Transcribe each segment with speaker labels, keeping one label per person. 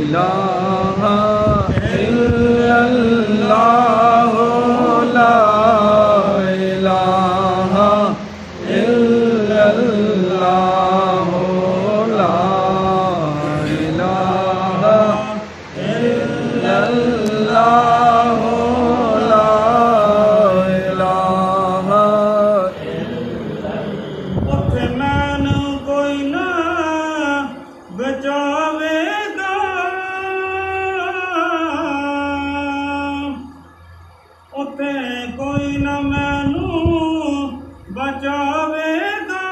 Speaker 1: इलाहा इल्लल्लाह ला इलाहा इल्लल्लाह ला इलाहा इल्लल्लाह ला इलाहा।
Speaker 2: उथे मैनू कोई ना बचावेगा, उथे कोई ना मैनू बचावेगा,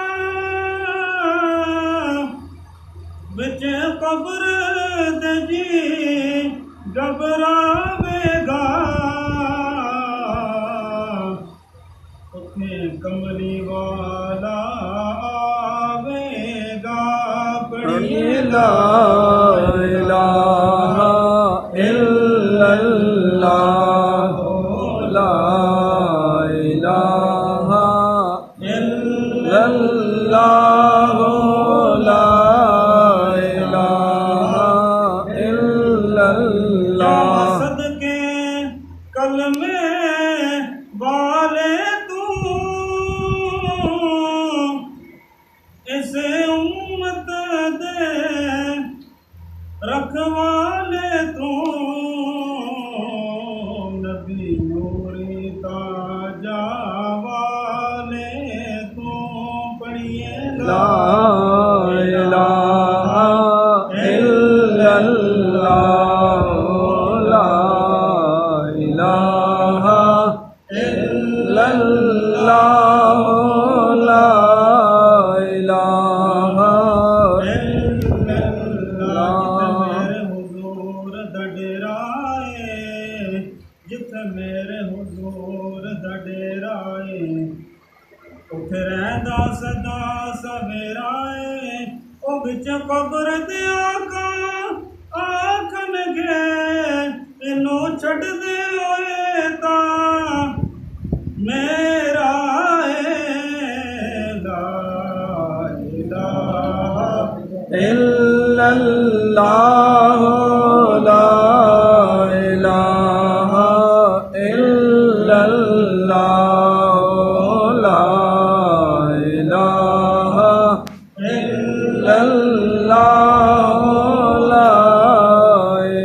Speaker 2: बिच कब्र दे जी घबरावेगा, उथे कमली वाला आवेगा। पढ़िए
Speaker 1: ला इलाहा इल्लल्लाह ला इलाहा इल्लल्लाह ला इलाहा इल्लल्लाह।
Speaker 2: सदके कलमे वाले तू इस उम्मत दे रखवाले तू, नबी नूरी ताजा वाले तू। पढ़िए
Speaker 1: ला इलाहा इल्लल्लाह ला इलाहा इल्लल्लाह ला इलाहा
Speaker 2: जिथे मेरे हुजूर दा डेरा है, उथे रहंदा सदा सवेरा है। ओ विच कब्र दे आका आखणगे इनू छड्ड दे होए तां मेरा है। ला इलाहा
Speaker 1: इल्लल्लाह